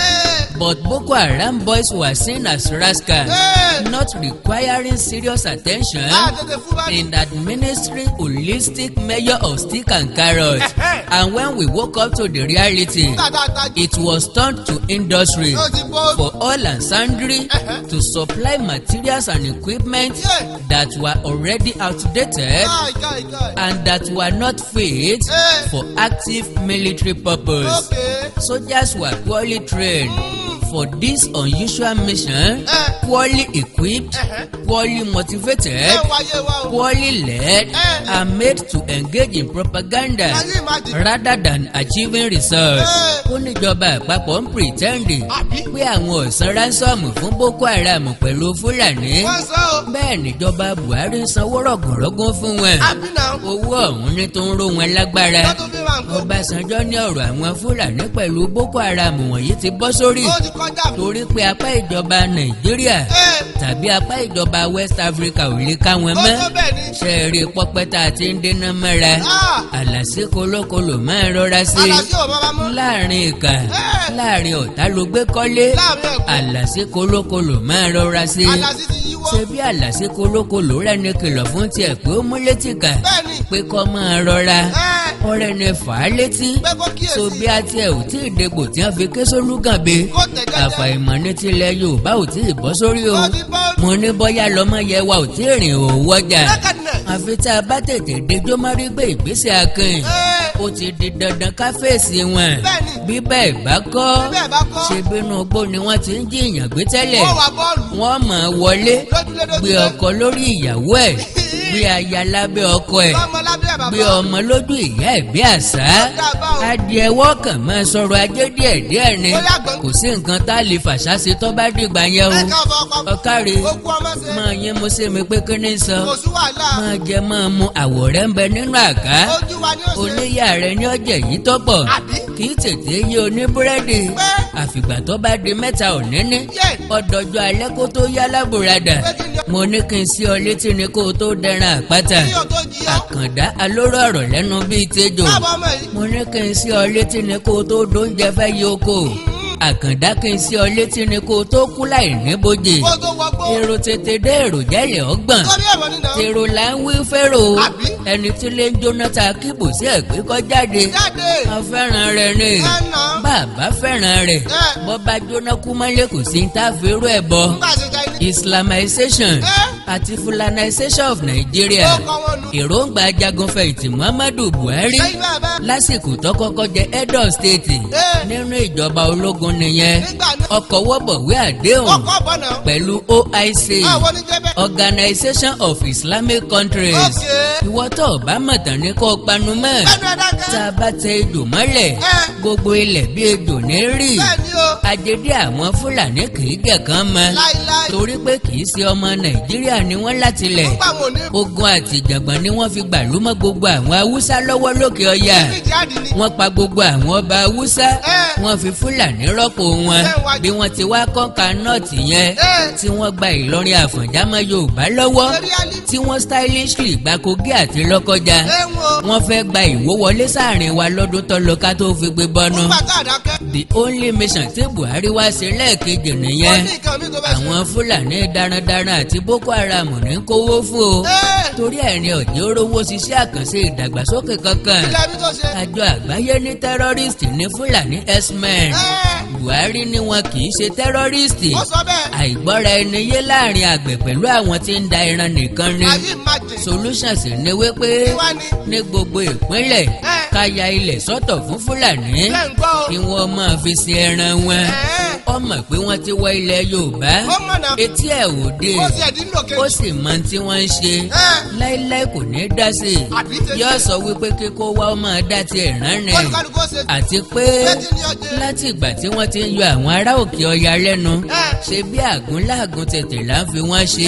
Speaker 1: But Boko Haram boys were seen as rascals. not requiring serious attention
Speaker 2: tètè fún bá ní.
Speaker 1: in administering holistic measure of stick and carrot. And when we woke up to the reality,
Speaker 2: Tàtàtà
Speaker 1: it was turned to industry
Speaker 2: ó ti bọ́.
Speaker 1: for all and sundry to supply materials and equipment
Speaker 2: Yeah.
Speaker 1: that were already outdated
Speaker 2: Káì.
Speaker 1: and that were not fit for active military purpose.
Speaker 2: Okay.
Speaker 1: Soldiers were poorly trained for this unusual mission, poorly equipped, poorly motivated,
Speaker 2: Wáyé wa o.
Speaker 1: poorly led, and made to engage in propaganda
Speaker 2: Ayé máa di.
Speaker 1: rather than achieving results. Ó níjọba àpapọ̀ ń pìtẹ́ǹdì pé àwọn ò san ránsọ́ọ̀mù fún Boko Haram pẹ̀lú Fúlàní.
Speaker 2: Wọ́n sọ o.
Speaker 1: Bẹ́ẹ̀ níjọba Buhari sanwó rọ̀gùnrọ̀gùn fún wọn.
Speaker 2: Àbí náà.
Speaker 1: Owó ọ̀hún ní tó ń ró wọn lágbára.
Speaker 2: Wọ́n tún fi wà ń kó.
Speaker 1: Ọbásanjọ́ ní ọ̀rọ̀ àwọn Fúlàní pẹ̀lú Boko Haram wọ̀nyí ti bọ́ sórí
Speaker 2: Ó ti kọjá.
Speaker 1: torí pé apá ìjọba Nàìjíríà tàbí apá ìjọba West Africa ò lè ká wọn
Speaker 2: Ó
Speaker 1: mọ́.
Speaker 2: tó bẹ́ẹ̀ ni.
Speaker 1: Ṣé ẹ rí pọ́pẹ́ tá a ti ń dènà mọ́ra? Àlàsí kolókolò máa ń rọra sí
Speaker 2: Àlàsí ò bá mú.
Speaker 1: láàrin ìkà láàrin ọ̀tá ló gbé kọ́lé.
Speaker 2: Láàrin ẹ̀kọ́.
Speaker 1: Àlàsí kolókolò máa ń rọra sí.
Speaker 2: Àlàsí ti yíwọ́.
Speaker 1: Ṣé bí àlàsí kolókolò rẹ̀ ní kìlọ̀ fún tiẹ̀ pé ó mú létí kà
Speaker 2: Bẹ́ẹ̀ni.
Speaker 1: pé kó máa rọra ọ̀rẹ́ ní fà á létí.
Speaker 2: Pé kó kíyèsí.
Speaker 1: So bí a tiẹ̀ ò tí ì dégbò tí wọ́n fi ké sólúgànbe.
Speaker 2: Kó tẹ̀ jẹ́jẹ́.
Speaker 1: Àfàìmọ̀ ní tilẹ̀ Yorùbá ò tí ì bọ́ sórí o.
Speaker 2: Ó ti bọ́.
Speaker 1: Mo ní bóyá lọ́mọ yẹ wa ò tí ì rìn òwò ọjà.
Speaker 2: Lẹ́kẹ̀dẹ̀.
Speaker 1: Àfi tá a bá tètè déjọ́ má rí gbé ìgbésẹ̀ akin. Ó ti di dandan ká fèsì wọn.
Speaker 2: Bẹ́ẹ̀ni.
Speaker 1: Bí bẹ́ẹ̀ bá kọ́.
Speaker 2: Bí bẹ́ẹ̀ bá kọ́.
Speaker 1: Ṣe bínú igbó ni wọ́n ti ń jiyàn gbé tẹ́lẹ̀.
Speaker 2: Ó wà bọ́ọ̀lù.
Speaker 1: Wọ́n mọ̀ ọ́ wọlé.
Speaker 2: Lójúlé
Speaker 1: Gbé ọkọ lórí ìyàwó ẹ̀. Gbé aya lábẹ́ ọkọ ẹ̀.
Speaker 2: Ọmọ lábẹ́ bàbá.
Speaker 1: Gbé ọmọ lójú ìyá ẹ̀ bí àṣá. Adìẹ wọ́ọ̀kàn máa sọ̀rọ̀ ajé díẹ̀díẹ̀ ni. Kò sí nǹkan tá a lè fàṣà ṣe tó bá dìgbà yẹn o.
Speaker 2: Ẹ̀ka ọ̀fọ̀
Speaker 1: Ọ̀kárí
Speaker 2: Okú ọmọ ṣe.
Speaker 1: máa yín mo ṣe mi pé kí ni sọ.
Speaker 2: Kò sí wàhálà.
Speaker 1: Máa jẹ máa mu àwọ̀ rẹ̀ ń bẹ nínú àká.
Speaker 2: Ojú wa ni ó ṣe.
Speaker 1: Oníyà rẹ̀ ní ọ̀jẹ̀ yìí tọ́pọ̀.
Speaker 2: Àbí?
Speaker 1: Kì í tètè yé oníbúrẹ́dì. Àfìgbà tó bá di mẹ́ta òní ní. Ọ̀dọ̀jọ́ alẹ́ kó tó yá lábùradà. Mo ní kí n sí ọ létí ni kó o tó dẹran àpáta.
Speaker 2: Kí o tó jí ọ́.
Speaker 1: Àkàndá alóró ọ̀rọ̀ lẹ́nu bíi tejò.
Speaker 2: Káàbọ̀ ọmọ yìí.
Speaker 1: Mo ní kí n sí ọ létí ni kó o tó dóúnjẹ fẹ́ yí oko. Àkàndá kí n sí ọ létí ni kó o tó kú láì níbojì.
Speaker 2: Kó tó wọgbó.
Speaker 1: Èrò tètè dé èrò jẹ́lẹ̀ ọgbọ̀n.
Speaker 2: Sọ́bí ẹ̀wọ̀n nínú.
Speaker 1: Tèrò là ń wí fẹ́rò.
Speaker 2: Àbí?
Speaker 1: Ẹni tí lè ń jóná ta kíbò sí ẹ̀gbẹ́ kọ́ jáde.
Speaker 2: Jáde.
Speaker 1: A fẹ́ràn rẹ̀ ni.
Speaker 2: Ẹ̀nà.
Speaker 1: Bàbá fẹ́ràn rẹ̀. Bọ́ bá jóná kú mọ́lé kò sí ní tá a fi rú ẹ̀ bọ.
Speaker 2: Nígbà tí Chinese.
Speaker 1: Islamization àti Fulanization of Nigeria.
Speaker 2: Ó kọ́ wọn nù.
Speaker 1: Èròǹgbà ajagunfẹ̀yìntì Muhammadu Buhari
Speaker 2: Ṣé ibà bá?
Speaker 1: lásìkò tó kọ́kọ́ jẹ Edo State nínú ìjọba ológun nìyẹn.
Speaker 2: Nígbà náà.
Speaker 1: Ọkọ̀ wọ́bọ̀wé àdéhùn
Speaker 2: Ọkọ̀ bọ̀ náà.
Speaker 1: pẹ̀lú OIC.
Speaker 2: Àwọn oníjẹ́bẹ̀.
Speaker 1: Organization of Islamic Countries.
Speaker 2: Okay.
Speaker 1: Ìwọ tó o bá mọ̀ tán ní kó o panu mọ́.
Speaker 2: Bẹ́ẹ̀ni ẹ̀dákẹ́.
Speaker 1: Tá a bá tẹ ejò mọ́lẹ̀ gbogbo ilẹ̀ bí ejò ní rí.
Speaker 2: Bẹ́ẹ̀ni o.
Speaker 1: Àjẹdí àwọn Fúlàní kì í jẹ̀ kán mọ́.
Speaker 2: Láíláí.
Speaker 1: Torí pé kì í ṣe ọmọ Nàìjíríà ni wọ́n láti lẹ̀.
Speaker 2: Nígbà wọn ò ní.
Speaker 1: Ogun àti ìjàngbọ̀n ni wọ́n fi gbàlú mọ́ gbogbo àwọn Haúsá lọ́wọ́ lókè ọya.
Speaker 2: Ìdí àdì ni.
Speaker 1: Wọ́n pa gbogbo àwọn ọba Haúsá. Wọ́n fi Fúlàní rọ́pò wọn. Bí wọ́n ti wá kọ́ńkà nọ́ọ̀tì yẹn. Tí wọ́n gba Ìlọrin Àfọ̀njá mọ́ Yorùbá lọ́wọ́. Tí wọ́n stylishly gba Kogi àti Lọ́kọ́jà. Wọ́n fẹ́ gba Ìwó wọlé sáàrin wa lọ́dún tó lọ ká tó fi gbé bọ́nú.
Speaker 2: Nígbà tá àdákẹ́.
Speaker 1: The only mission tí Buhari wá ṣe lẹ́ẹ̀kejì nìyẹn.
Speaker 2: Wọ́n ní nǹkan mi tó bá ṣe.
Speaker 1: Àwọn Fúlàní darandaran àti Boko Haram ní kówó fún o. Torí ẹ̀ ní ọ̀jẹ̀ orówó ṣiṣẹ́ àkànṣe ìdàgbàsókè kankan.
Speaker 2: Ilé ẹbí tó ṣe.
Speaker 1: Àjọ àgbáyé ní terrorist ní Fúlàní herdsmen. Buhari ní wọn kì í ṣe terrorist.
Speaker 2: Ó sọ bẹ́ẹ̀.
Speaker 1: Àìgbọ́ra ẹni yé láàrin àgbẹ̀ pẹ̀lú àwọn tí ń da ẹran nìkan ni.
Speaker 2: Àyè máa jẹ.
Speaker 1: Solution sì ni wípé
Speaker 2: Wá ní.
Speaker 1: ní gbogbo ìpínlẹ̀ ká ya ilẹ̀ sọ́tọ̀ fún Fúlàní
Speaker 2: Ṣé ń gbọ́ o?
Speaker 1: kí wọ́n máa fi sin ẹran wọn. Ọmọ pé wọ́n ti wọ ilẹ̀ Yorùbá.
Speaker 2: Ó mọ̀nà.
Speaker 1: Etí ẹ̀ ò dé.
Speaker 2: Ó ti ẹ̀dín lò kejì.
Speaker 1: Ó sì mọ tí wọ́n ń ṣe. Láíláí kò ní dá sí i.
Speaker 2: Àbí tètè.
Speaker 1: Yóò sọ wípé kíkó wa ó máa dá tiẹ̀ ránrin.
Speaker 2: Kọ́lùkọ́lùkọ́ ṣe.
Speaker 1: Àti pé
Speaker 2: Létí ni ọjẹ́.
Speaker 1: láti ìgbà tí wọ́n ti ń yọ àwọn ará òkè ọya lẹ́nu. Ṣé bí àgúnláàgún tètè là ń fi wọ́n ṣe.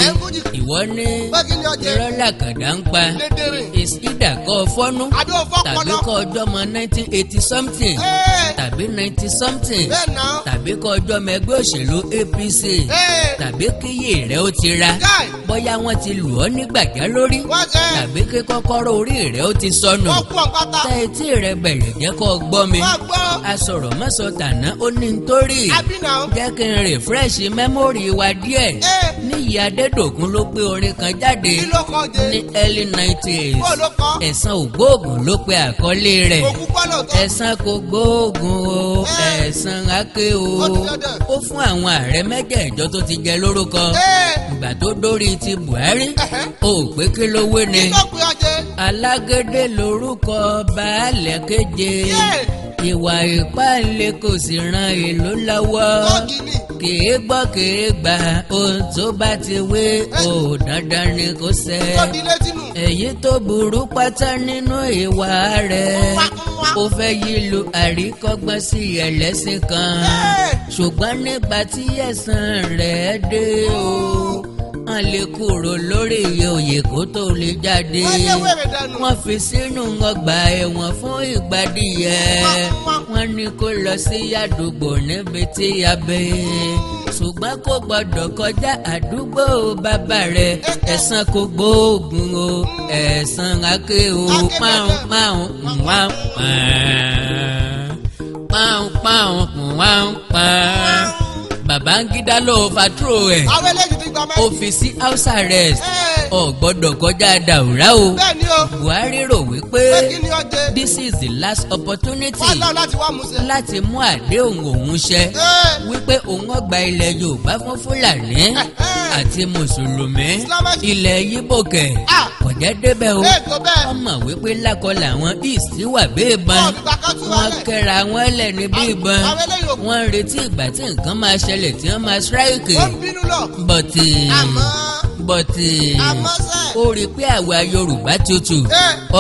Speaker 1: Ìwọ ní
Speaker 2: Bẹ́ẹ̀ni ni ọjẹ́.
Speaker 1: irọ́ làkàdá ń pa.
Speaker 2: Lédèrè.
Speaker 1: Ìsídà kọ́ fọ́nú
Speaker 2: Àdó
Speaker 1: tàbí
Speaker 2: fọ́pọ̀lọ́.
Speaker 1: kọ́ ọjọ́ mọ 1980 something. tàbí 90 something
Speaker 2: bẹ́ẹ̀ náà.
Speaker 1: tàbí kọjọ́ mẹgbẹ́ òṣèlú APC tàbí kíyè rẹ̀ ó ti ra
Speaker 2: Káì.
Speaker 1: bóyá wọ́n ti lù ọ́ ní gbàjá lórí
Speaker 2: Wọ́n ṣe.
Speaker 1: tàbí kí kọ́kọ́rọ́ orí rẹ̀ ó ti sọnù
Speaker 2: Wọ́n pọ̀ pátá.
Speaker 1: tẹ́ etí rẹ̀ bẹ̀rẹ̀ jẹ́ kó gbọ́ mi
Speaker 2: Wọ́n gbọ́.
Speaker 1: asọ̀rọ̀ mọ́sọ tàná ó ní nítorí
Speaker 2: Àbí náà.
Speaker 1: jẹ́ kí n refresh mẹ́mórì wa díẹ̀ níyì Adédòkun ló gbé orin kan jáde
Speaker 2: Kí ló kọ́ jẹ?
Speaker 1: ní early 90s
Speaker 2: Bó ló kọ́?
Speaker 1: ẹ̀san ògbóògùn ló pe àkọlé rẹ̀
Speaker 2: Òkú gbọ́dọ̀ tó.
Speaker 1: ẹ̀san kò gbóògùn o ẹ̀san ake o
Speaker 2: Ó ti dandan.
Speaker 1: ó fún àwọn ààrẹ mẹ́jẹ̀ẹ̀jọ tó ti jẹ lórúkọ ìgbà tó dórí ti Buhari ó pé kí ló wé ni
Speaker 2: Kí ló pé ọjẹ́?
Speaker 1: Alágédé lórúkọ baálẹ̀ keje ìwà ìpáǹlẹ̀ kò sì ran èlò lọ́wọ́
Speaker 2: Tọ́ọ̀gì ni.
Speaker 1: kìí gbọ́ kìí gbà ohun tó bá ti wé ó dandan ni kò ṣẹ
Speaker 2: Tó di létí nù.
Speaker 1: èyí tó burú pátá nínú ìwà rẹ̀ ó fẹ́ yí lu àríkọ́gbọ́n sí ẹlẹ́sìn kan ṣùgbọ́n nígbà tí ẹ̀san rẹ̀ dé o wọ́n lè kúrò lórí oyè kó tó lè jáde
Speaker 2: Wọ́n lé wèrè dànù.
Speaker 1: wọ́n fi sínú ọgbà ẹ̀wọ̀n fún ìgbà díẹ̀ wọ́n ní kó lọ sí àdúgbò níbi tí a bẹ̀ ṣùgbọ́n kò gbọ́dọ̀ kọjá àdúgbò bàbá rẹ̀ ẹ̀san kò gbóògùn o ẹ̀san ake o pàun pàun pàun pàun pàun pàun pàun Babangida ló fatro ẹ̀
Speaker 2: Àwọn eléyìí ti gbà mẹ́.
Speaker 1: ó fi sí house arrest ò gbọ́dọ̀ kọjá Daura o
Speaker 2: Bẹ́ẹ̀ ni o.
Speaker 1: Buhari rò wípé
Speaker 2: Pé kí ni ọjẹ́?
Speaker 1: this is the last opportunity
Speaker 2: Wọ́n lọ láti wá mú ṣe.
Speaker 1: láti mú àdéhùn òun ṣẹ wípé òun ọgbà ilẹ̀ Yorùbá fún Fúlàní àti Mùsùlùmí ilẹ̀ Yíbò kẹ̀ kò jẹ́ débẹ̀ o
Speaker 2: Ètò bẹ́ẹ̀.
Speaker 1: wọ́n mọ̀ wípé lákọlà àwọn east wà bí ìbọn wọ́n kẹ́ra wọn lẹ̀ ní bí ìbọn wọ́n ń retí ìgbà tí nǹkan máa ṣẹlẹ̀ tí wọ́n máa strike
Speaker 2: Ó ń bínú lọ.
Speaker 1: bọ̀tì
Speaker 2: Àmọ́ sẹ́.
Speaker 1: ó rí i pé àwa Yorùbá tutù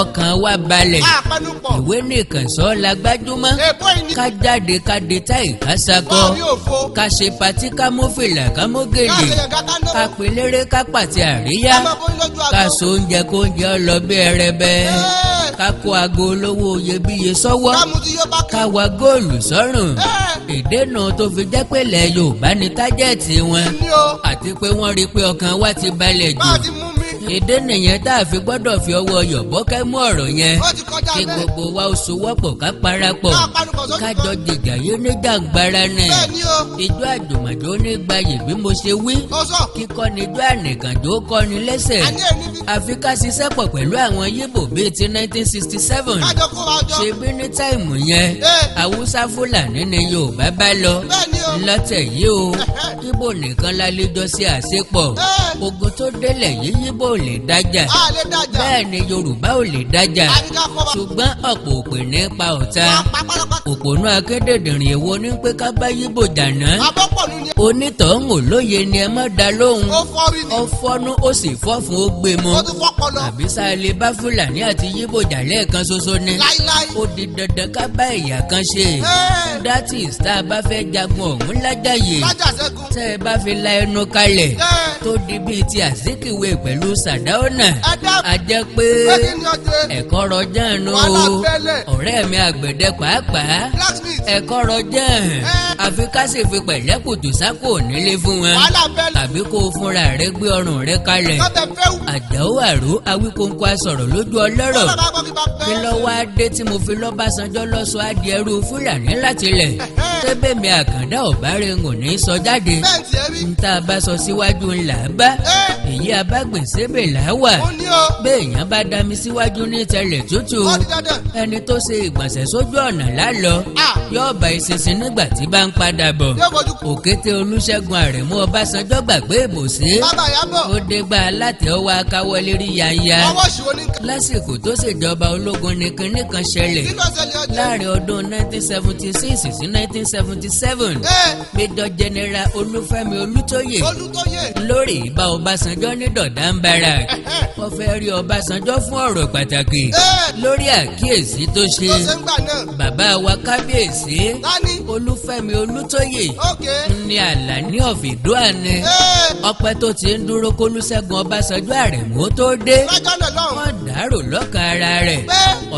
Speaker 1: ọkàn wa balẹ̀
Speaker 2: Àpẹnupọ̀.
Speaker 1: ìwé nìkan sọ la gbájúmọ́
Speaker 2: Èbó ìní.
Speaker 1: ká jáde ká de táì ká sakọ
Speaker 2: Báwo yóò fo?
Speaker 1: ká ṣe patí ká mú fìlà ká mú gèlè
Speaker 2: Káàkiri ẹ̀ka ká náwó.
Speaker 1: ká pelére ká pàtẹ àríyá
Speaker 2: Ká máa bóyá lójú àgọ́.
Speaker 1: ká so oúnjẹ kó oúnjẹ ọlọ bí ẹrẹbẹ ká kó aago olówó iyebíye sọ́wọ́
Speaker 2: Ká mu tí yóò bá
Speaker 1: ká wa góòlù sọ́rùn ìdènà tó fi jẹ́ pé ilẹ̀ Yorùbá ní tájẹ̀tì wọn
Speaker 2: ní o.
Speaker 1: àti pé wọ́n rí i pé ọkàn wa ti balẹ̀ jù
Speaker 2: Báwo ti mú mi?
Speaker 1: ìdí nìyẹn tá a fi gbọ́dọ̀ fi ọwọ́ yọ̀bọ́kẹ́ mú ọ̀rọ̀ yẹn
Speaker 2: Ó ti kọjá
Speaker 1: kí
Speaker 2: bẹ́ẹ̀.
Speaker 1: gbogbo wa ó sowọ́pọ̀ ká parapọ̀
Speaker 2: Ká panupọ̀ sójú kan.
Speaker 1: kájọ jìjà yé ní jàǹgbara náà
Speaker 2: Bẹ́ẹ̀ ni o.
Speaker 1: ìjọ àjùmọ̀jò ní gbayì bí mo ṣe wí
Speaker 2: Ó sọ.
Speaker 1: kíkọ́ ni ijó ànìkànjò kọ́ni lẹ́sẹ̀
Speaker 2: Àní èmi fi.
Speaker 1: àfi ká ṣiṣẹ́ pọ̀ pẹ̀lú àwọn Yíbò bíi ti 1967
Speaker 2: Kájọ kó wa jọ.
Speaker 1: ṣe bí ní táìmù yẹn Haúsá Fúlàní ni Yorùbá bá lọ
Speaker 2: Bẹ́ẹ̀ ni o.
Speaker 1: lọ́tẹ̀ yìí o Yíbò nìkan la lè jọ ṣe àṣepọ̀ ogun tó délẹ̀ yìí Yíbò ò lè dájà
Speaker 2: A lè dájà.
Speaker 1: bẹ́ẹ̀ ni Yorùbá ò lè dájà
Speaker 2: Àbíká kó wa.
Speaker 1: ṣùgbọ́n ọ̀pọ̀ òpè nípa ọ̀tá
Speaker 2: Wọ́n pa pátápátá.
Speaker 1: òpònú akédèdìrín èwo ní pé ká bá Yíbò jàná
Speaker 2: Abọ́pọ̀ nù ni.
Speaker 1: onítọ̀hún ò lóye ni ẹ má dá lóhùn
Speaker 2: Ó fọ́ rí ni.
Speaker 1: ó fọ́nú ó sì fọ́ fún ó gbé mu
Speaker 2: Ó ti fọ́ pọlọ.
Speaker 1: àbí sáà bá Fúlàní àti Yíbò jà lẹ́ẹ̀kan ṣoṣo ni
Speaker 2: Láíláí.
Speaker 1: ó di dandan ká bá ẹ̀yà kan ṣe that is tá a bá fẹ́ jagun ọ̀hún lájàyè
Speaker 2: Lájà ṣẹ́gun.
Speaker 1: tẹ́ ẹ bá fi la ẹnu kalẹ̀
Speaker 2: Ẹ́.
Speaker 1: tó di bíi ti Azikiwe pẹ̀lú Sàdáúnà
Speaker 2: Ẹ dákun.
Speaker 1: a jẹ́ pé
Speaker 2: Pé kí ni ọjẹ́?
Speaker 1: ẹ̀kọ́ rọjá nu
Speaker 2: Wàhálà bẹ́lẹ̀.
Speaker 1: ọ̀rẹ́ mi àgbẹ̀dẹ pàápàá
Speaker 2: Blacksmith.
Speaker 1: ẹ̀kọ́ rọjá àfi ká sì fi pẹ̀lẹ́ kùtù sápò nílé fún wọn
Speaker 2: Wàhálà bẹ́lẹ̀.
Speaker 1: tàbí kó o fúnra rẹ gbé ọrùn rẹ kalẹ̀
Speaker 2: Lọ́tẹ̀ fẹ́ wù.
Speaker 1: Àjàó Àrò Awíkóńkó asọ̀rọ̀ lójú ọlọ́rọ̀
Speaker 2: Bọ́lá bá gbọ́ kí bá pẹ́.
Speaker 1: kí ló wá dé tí mo fi lọ́bàṣánjọ́ lọ́sọ̀ adìẹrú Fúlàní láti lẹ̀ tẹ́bẹ̀ mi Àkàndá ọ̀bárẹ̀ ń ní sọ jáde
Speaker 2: Bẹ́ẹ̀ tí ẹ rí.
Speaker 1: ń tá a bá sọ síwájú ńlá bá èyí abágbèsébè láwà
Speaker 2: Ó ní o.
Speaker 1: béèyàn bá dá mi síwájú ní tẹlẹ̀ tútù
Speaker 2: Ó di dandan.
Speaker 1: ẹni tó ṣe ìgbọ̀nsẹ̀ sójú ọ̀nà lálọ yóò bá ìsinsin nígbà tí bá ń padà bọ̀
Speaker 2: Yóò fojú kù.
Speaker 1: Òkété Olúṣẹ́gun Àrẹ̀mú Ọbásanjọ́ gbàgbé ìbòsí
Speaker 2: Bàbá Ìyábọ̀.
Speaker 1: ó dégbà alátẹ̀ọ́wọ́ akáwọlé rí yanya
Speaker 2: Ọwọ́ ṣùgbọ́n ní.
Speaker 1: lásìkò tó ṣèjọba ológun ní kinní kan ṣẹlẹ̀
Speaker 2: Kí ló ṣẹlẹ̀ ọjẹ́?
Speaker 1: láàrin ọdún 1976 sí 1977 Major General Olúfẹ́mi Olútóyè
Speaker 2: Olútóyè.
Speaker 1: lórí ìbá Ọbásanjọ́ ní Dọ̀dán Barrack wọ́n fẹ́ rí Ọbásanjọ́ fún ọ̀rọ̀ pàtàkì lórí àkíyèsí tó ṣe bàbá wa kábíyèsí Olúfẹ́mi Olútóyè ní Àlàní of Ìdó-Àní ọpẹ́ tó ti ń dúró k'Olúṣẹ́gun Ọbásanjọ́ Àrẹ̀mú tó dé wọ́n dárò lọ́kàn ara rẹ̀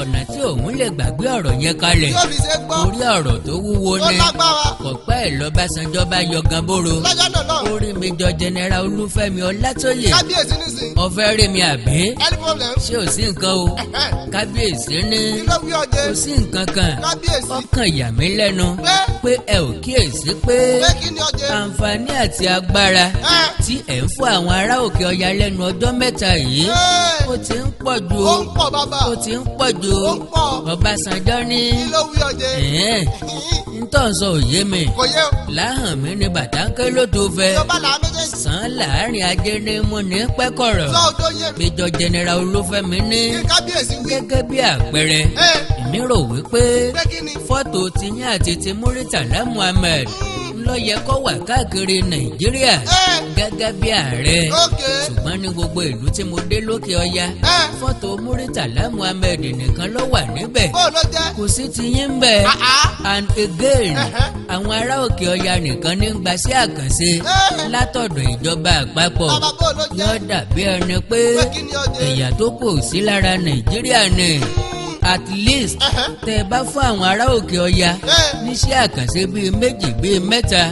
Speaker 1: ọ̀nà tí òun lè gbàgbé ọ̀rọ̀ yẹn kalẹ̀ orí ọ̀rọ̀ tó wúwo ni kọ̀pẹ́ ẹ̀ l'Ọbásanjọ́ bá yọ gamboro orí Major General Olúfẹ́mi Ọlátóyè ọ̀fẹ́ rí mi àbí ṣé ò sí nǹkan o kábíyèsí ní kò sí nǹkan kan ọkàn yà mí lẹ́nu pé ẹ ò kíyèsí pé àǹfààní àti agbára tí ẹ̀ ń fún àwọn ará Òkè Ọya lẹ́nu ọjọ́ mẹ́ta yìí ó ti ń pọ̀ jù ó ti ń pọ̀ jù Ọbásanjọ́ ní ntọ́nsọ òye mi láhàn mi ní bàtàǹkẹ́ ló tó fẹ́ sàn láàrin ajé ní mú ní pẹ́kọ̀rọ̀ Major General Olúfẹ́mi ní gẹ́gẹ́ bí àpẹẹrẹ èmi rò wípé fọ́tò tiyín àti ti Muritala Muhammed ló yẹ kó wà káàkiri Nàìjíríà gẹ́gẹ́ bí ààrẹ ṣùgbọ́n ní gbogbo ìlú tí mo dé lókè Ọya fọ́tò Muritala Muhammed nìkan ló wà níbẹ̀ kò sí tiyín ń bẹ̀ and again àwọn ará Òkè Ọya nìkan ní gba sí àkànṣe látọ̀dọ̀ ìjọba àpapọ̀ yóò dàbí ẹni pé ẹ̀yà tó kù sí lára Nàìjíríà ni at least tẹ́ bá fún àwọn ará Òkè Ọya níṣẹ́ àkànṣe bíi méjì bíi mẹ́ta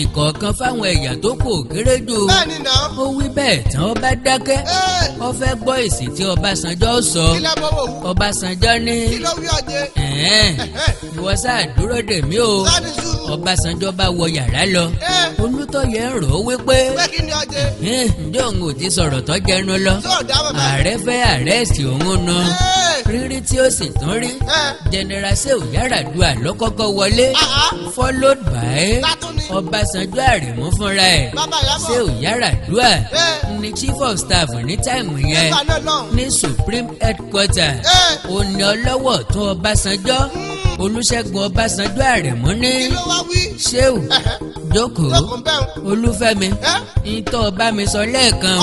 Speaker 1: ìkọ̀ọ̀kan fáwọn ẹ̀yà tó kù kéré jù ó wí bẹ́ẹ̀ tán ó bá dákẹ́ ó fẹ́ gbọ́ èsì tí Ọbásanjọ́ sọ Ọbásanjọ́ ní ìwọ sáà dúró dè mí o Ọbásanjọ́ bá wọ yàrá lọ Olútóyè ń rò ó wípé ǹjẹ́ òun ò ti sọ̀rọ̀ tó jẹnu lọ ààrẹ fẹ́ àrẹ́sì òun nu rírí tí ó sì tún rí General Shehu Yaradua ló kọ́kọ́ wọlé followed by Ọbásanjọ́ Àrẹ̀mú fúnra ẹ̀ Shehu Yaradua ní chief of staff ní táìmù yẹn ní Supreme Headquarter òní ọlọ́wọ́ tó Ọbásanjọ́ Olúṣẹ́gun Ọbásanjọ́ Àrẹ̀mú ní Shehu jókòó Olúfẹ́mi ìtọ́ bá mi sọ lẹ́ẹ̀kan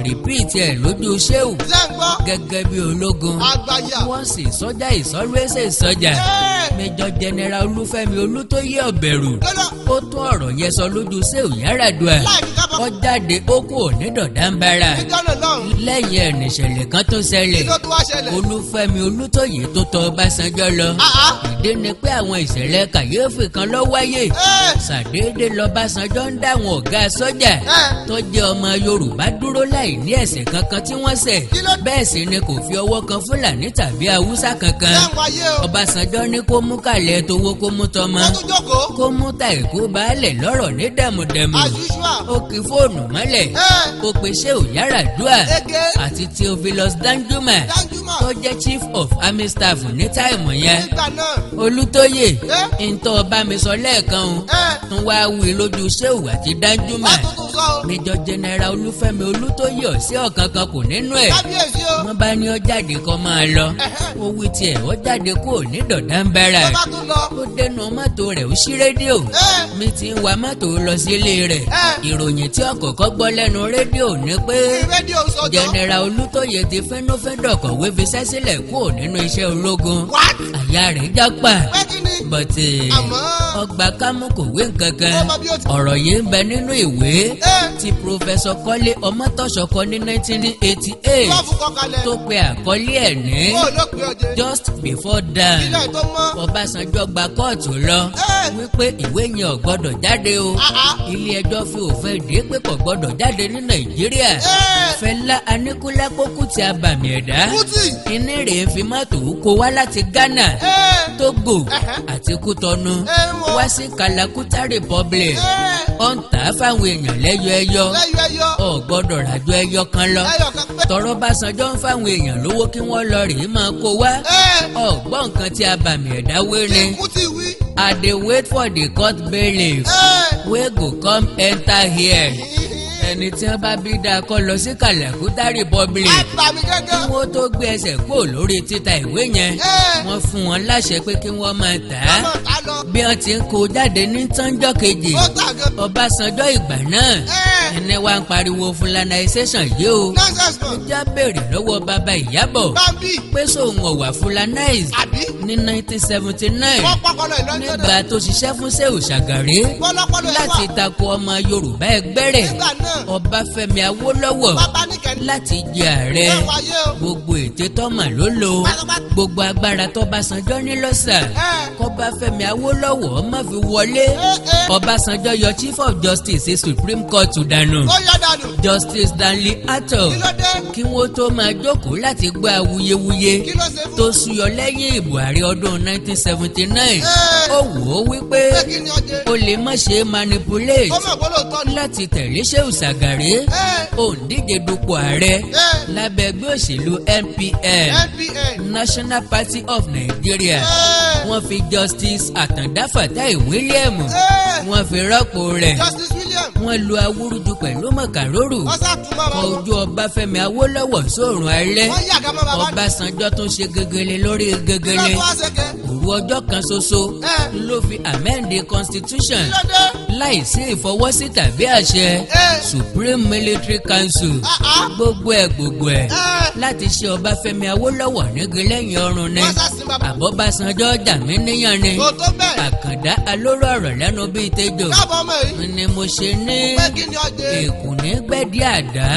Speaker 1: repeat ẹ̀ lójú Shehu gẹ́gẹ́ bí ológun wọ́n sì sọ́jà ìsọ́lẹ́sẹ̀ sọ́jà Major General Olúfẹ́mi Olútóyè ọ̀bẹ̀rù ó tún ọ̀rọ̀ yẹn sọ lójú Shehu Yaradua ó jáde ó kú ní Dọ̀dán Barrack lẹ́yìn ẹ̀ nìṣẹ̀lẹ̀ kan tó ṣẹlẹ̀ Olúfẹ́mi Olútóyè tó tọ̀ Ọbásanjọ́ lọ ìdí ni pé àwọn ìṣẹ̀lẹ̀ kàyéfì kan ló wáyé ṣàdédé l'Ọbásanjọ́ ń dáwọn ọ̀gá sọ́jà tó jẹ́ ọmọ Yorùbá dúró láì ní ẹ̀ṣẹ̀ kankan tí wọ́n ṣẹ̀ bẹ́ẹ̀ sì ni kò fi ọwọ́ kan Fúlàní tàbí Haúsá kankan Ọbásanjọ́ ní kó mú kàlẹ́ tówó kó mú tọmọ kó mú tàìkú baálẹ̀ lọ́rọ̀ ní dẹ̀mùdẹ̀mù ó kì fóònù mọ́lẹ̀ ó pe Shehu Yaradua àti Theophilus Danjuma tó jẹ́ Chief of Army Staff ní táìmù yẹn Olútóyè ntọ́ bá mi sọ lẹ́ẹ̀kan tún wá wí lójú Shehu àti Danjuma Major General Olúfẹ́mi Olútóyè ọ̀sẹ̀ ọ̀kankan kò nínú ẹ̀ wọ́n bá ní ó jáde kó máa lọ ó wí tiẹ̀ ó jáde kó ní Dọ̀dán Barrack ó dẹnu mọ́tò rẹ̀ ó ṣí rédíò mi ti ń wa mọ́tò lọ sílé rẹ̀ ìròyìn tí ọ̀kọ̀ọ̀kọ́ gbọ́ lẹ́nu rédíò ní pé General Olútóyè ti fẹ́núfẹ́ndọ̀ kọ̀wé fi sẹ́sílẹ̀ kó nínú iṣẹ́ ológun àyà rẹ̀ jápa bọ̀tẹ̀ ọgbà kámú kò wé nǹkankan ọ̀rọ̀ yìí ń bẹ nínú ìwé tí Professor Kọ́lé Ọmọ́tọ́ṣọ̀ kọ ní 1988 tó pe àkọlé ẹ̀ ní Just Before Dawn Ọbásanjọ́ gba kóòtù lọ wípé ìwé yẹn ò gbọ́dọ̀ jáde o ilé ẹjọ́ fi òfin dé pé kò gbọ́dọ̀ jáde ní Nàìjíríà Fẹlá Aníkúlápó Kútì abàmì ẹ̀dá iní rèé fi mọ́tò kó wá láti Ghana Togo àti Kútọ́nù wá sí Kalakuta Republic ó ń tà á fáwọn èèyàn lẹ́yọ ẹyọ ò gbọ́dọ̀ ràjọ ẹyọ kan lọ tọrọ Ọbásanjọ́ ń fáwọn èèyàn lówó kí wọ́n lọ rèé máa kó wá ọ̀gbọ́n nǹkan tí abàmì ẹ̀dá wé ni I dey wait for the court bailiff wey go come enter here ẹni tí wọ́n bá bí dáa kọ́ lọ sí Kàlàkútà Republic.
Speaker 2: ẹ gbà mí gẹ́gẹ́.
Speaker 1: kí wọ́n tó gbé ẹsẹ̀ kúrò lórí títa ìwé yẹn wọ́n fún wọn láṣẹ pé kí wọ́n máa tà á.
Speaker 2: ọmọ ta lọ.
Speaker 1: bí wọ́n ti ń kó jáde ní tọ́njọ́ kejì
Speaker 2: ó tà gan.
Speaker 1: Ọbásanjọ́ ìgbà náà ẹni wá ń pariwo fúlànáísẹ́sàn yìí o.
Speaker 2: nonsense man.
Speaker 1: já béèrè lọ́wọ́ bàbá Ìyábọ̀
Speaker 2: bambi.
Speaker 1: pé sóun ọ̀wà fúlànáìs
Speaker 2: àbí.
Speaker 1: ní 1979
Speaker 2: wọ́n pọ́kọ́lọ́ ìlọ́jọ́
Speaker 1: nígbà tó ṣiṣẹ́ fún Ṣèhù Ṣàgàrí
Speaker 2: pọ́lọ́pọ́lọ́ ẹ̀ wà.
Speaker 1: láti tako ọmọ Yorùbá ẹgbẹ́ rẹ̀
Speaker 2: nígbà náà.
Speaker 1: Ọbáfẹ́mi Awólọ́wọ̀
Speaker 2: bàbá níkẹ́ni.
Speaker 1: láti jẹ ààrẹ.
Speaker 2: ẹ wáyé o.
Speaker 1: gbogbo ète tọ́mọ̀ ló lò
Speaker 2: pátápátá.
Speaker 1: gbogbo agbára tọ́básanjọ́ ní lọ́sà kọ́báfẹ́mi Awólọ́wọ̀ má fi wọlé. Ọbásanjọ́ yọ Chief of Justice Supreme Court dànù
Speaker 2: ó yọ dànù.
Speaker 1: Justice Stanley Atto
Speaker 2: kí ló dé.
Speaker 1: kí wọ́n tó máa jókòó láti gbọ́ awuyewuye
Speaker 2: kí ló ṣe fún.
Speaker 1: tó súyọ lẹ́yìn ìbò ààrẹ ọdún 1979. ó wò ó wípé
Speaker 2: pé kí ni ọjẹ́.
Speaker 1: ó lè má ṣe manipulate
Speaker 2: ọmọ ìgbọ́lọ̀ tọ́ ni.
Speaker 1: láti tẹ̀lé Ṣèhù Ṣàgàrí òǹdíje dupò ààrẹ lábẹ́ ẹgbẹ́ òṣèlú NPN
Speaker 2: NPN.
Speaker 1: National Party of Nigeria. wọ́n fi Justice Àtàndá Fatai William wọ́n fi rọ́pò rẹ̀.
Speaker 2: Justice William.
Speaker 1: wọ́n lu awúrúju pẹ̀lú mọ̀kàrórù
Speaker 2: ọ̀sà tún bàbá
Speaker 1: kọ
Speaker 2: wọn.
Speaker 1: ojú Ọbáfẹ́mi Awólọ́wọ̀ sóòrùn alẹ́.
Speaker 2: wọ́n yàgá mọ́ bàbá.
Speaker 1: Ọbásanjọ́ tún ṣe gegele lórí gegele.
Speaker 2: kí ló tún wá ṣe kẹ́.
Speaker 1: òru ọjọ́ kan ṣoṣo ló fi amend the constitution
Speaker 2: kí ló dé.
Speaker 1: láìsí ìfọwọ́sí tàbí àṣẹ Supreme Military Council. gbogbo ẹ̀ láti ṣe Ọbáfẹ́mi Awólọ́wọ̀ nígi lẹ́yìn ọrùn ni.
Speaker 2: wọ́n sá sí bàbá.
Speaker 1: àbọ̀básanjọ́ jà mí níyàn ni.
Speaker 2: kò tó bẹ́ẹ̀.
Speaker 1: Àkàndá alóró ọ̀rọ̀ lẹ́nu bíi tẹ́jọ́
Speaker 2: káàbọ̀ ọmọ yìí.
Speaker 1: ni mo ṣe ní
Speaker 2: pé kí ni ọjẹ́.
Speaker 1: èkùn ní gbẹ̀dí àdá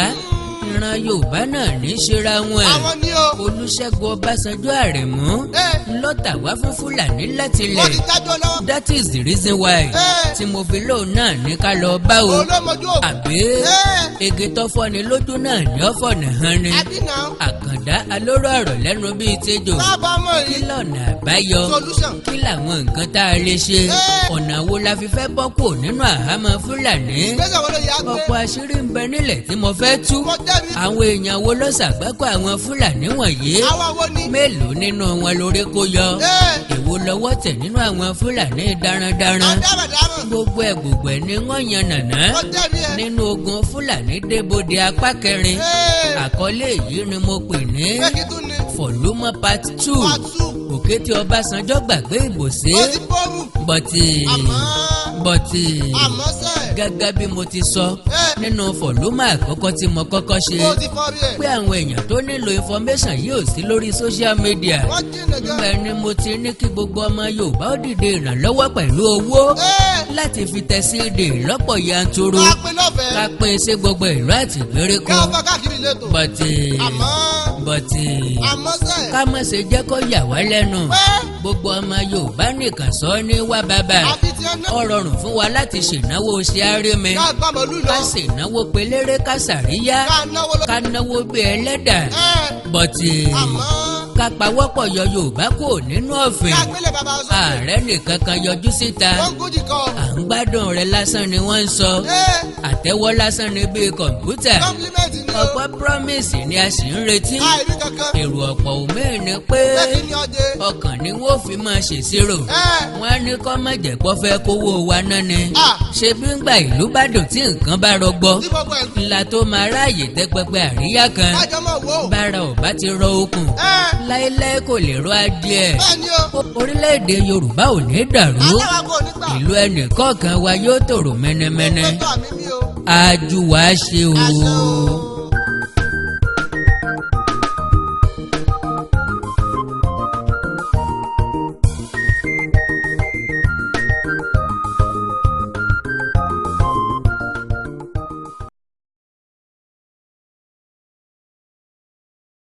Speaker 1: ìran Yorùbá náà ní ṣera wọn.
Speaker 2: àwọn ni o.
Speaker 1: Olúṣẹ́gun Ọbásanjọ́ Àrẹ̀mú lọ́tà wá fún Fúlàní látilẹ̀.
Speaker 2: wọ́n ti dájọ́ lọ́wọ́.
Speaker 1: That is the reason why tí mo fi lóun náà ní ká lọ bá o.
Speaker 2: olómojú òkú.
Speaker 1: àbí ege tó fọ́ni lójú náà ní ọ̀fọ̀nà hàn ni.
Speaker 2: àbí náà.
Speaker 1: Àkàndá alóró ọ̀rọ̀ lẹ́nu bíi tẹ́jọ́.
Speaker 2: káàbọ̀ ọmọ
Speaker 1: kí
Speaker 2: yìí.
Speaker 1: lọ́nà àbáyọ
Speaker 2: solution.
Speaker 1: kí làwọn nǹkan tá a lè ṣe ọ̀nà wo la fi fẹ́ bọ́ kúrò nínú àhámọ́ Fúlàní.
Speaker 2: ìgbésẹ̀ wo ló yà á gbé.
Speaker 1: ọ̀pọ̀ àṣírí ń bẹ nílẹ̀ tí mo fẹ́ tú.
Speaker 2: mo jẹ́bi.
Speaker 1: àwọn èèyàn wo ló ṣàgbákò àwọn Fúlàní wọ̀nyí.
Speaker 2: àwọn wo ni.
Speaker 1: mélòó nínú wọn lórí kó yọ. èwo lọ́wọ́ tẹ̀ nínú àwọn Fúlàní darandaran.
Speaker 2: àdàbàdàbà.
Speaker 1: gbogbo ẹ̀ ni wọ́n yan nàná.
Speaker 2: mo jẹ́bi ẹ.
Speaker 1: nínú ogun Fúlàní débòde apá kẹrin. àkọlé yìí ni mo pè ní
Speaker 2: pé kí tún ni.
Speaker 1: Fọ̀lúmọ́ part 2.
Speaker 2: pàtó.
Speaker 1: Òkété Ọbásanjọ́ gbàgbé ìbòsí.
Speaker 2: ó ti bọ́ọ̀mù.
Speaker 1: bọ̀tì
Speaker 2: àmọ́ sẹ́.
Speaker 1: gẹ́gẹ́ bí mo ti sọ nínú Fọ̀lúmọ́ àkọ́kọ́ tí mo kọ́kọ́ ṣe
Speaker 2: ó ti fọ́ rí ẹ̀.
Speaker 1: pé àwọn èèyàn tó nílò information yìí ò sí lórí social media.
Speaker 2: wọ́n jìnnà gan.
Speaker 1: bẹ́ẹ̀ ni mo ti ní kí gbogbo ọmọ Yorùbá ó dìde ìrànlọ́wọ́ pẹ̀lú owó láti fi tẹ CD lọ́pọ̀ yanturu
Speaker 2: ká pín lọ́fẹ̀ẹ́.
Speaker 1: ká pín sí gbogbo ìlú àti ìgbèríko.
Speaker 2: ká fọ́ káàkiri lẹ́tọ̀. àmọ́ sẹ́.
Speaker 1: ká má ṣe jẹ́ kó yà wá lẹ́nu. gbogbo ọmọ Yorùbá nìkan sọ ní wá bàbá.
Speaker 2: àfi tí ẹ ná.
Speaker 1: ó rọrùn fún wa láti ṣènáwó ṣe àrémi.
Speaker 2: ká gbà mọ́lú lọ.
Speaker 1: ká ṣènáwó pelére ká ṣàríyá.
Speaker 2: ká náwó lọ.
Speaker 1: ká náwó bí ẹlẹ́dà. bọ̀tì
Speaker 2: àmọ́.
Speaker 1: ká pawọ́pọ̀ yọ Yorùbá kò nínú ọ̀fìn.
Speaker 2: ká gbélé bàbá sọ.
Speaker 1: ààrẹ nìkan kan yọjú síta.
Speaker 2: wọ́n gúdì kọ.
Speaker 1: à ń gbádùn rẹ̀ lásán ni wọ́n ń sọ. àtẹ́wọ́ lásán ni bíi kọ̀ǹpútà.
Speaker 2: kọ́mplimẹ́ntì ni o.
Speaker 1: ọ̀pọ̀ promise ni a sì ń retí.
Speaker 2: àìrí kankan.
Speaker 1: èrò ọ̀pọ̀ òmíì ni pé
Speaker 2: pé kí ni ọjẹ́.
Speaker 1: ọkàn ni wọ́n fi máa ṣèṣirò. wọ́n á ní kọ́ má jẹ́ kó fẹ́ kówó wa náà ni. ṣé bí ń gba ìlú bá dùn tí nǹkan bá rọgbọ.
Speaker 2: tí gbogbo ẹ̀ ń.
Speaker 1: ńlá tó máa ráàyè tẹ́ pẹpẹ àríyá kan.
Speaker 2: kájọ mọ̀ wò.
Speaker 1: bára ò bá ti rọ okùn. láéláé kò lè rọ adìẹ.
Speaker 2: bẹ́ẹ̀ni o.
Speaker 1: orílẹ̀-èdè Yorùbá ò ní dàrú.
Speaker 2: aláwa kò ní gbà.
Speaker 1: ìlú ẹnìkọ̀ọ̀kan wa yóò tòrò mẹ́nẹ́mẹ́nẹ́.
Speaker 2: ó tọ́ àmì mi o.
Speaker 1: ajú wa ṣe o.
Speaker 2: àṣẹ o.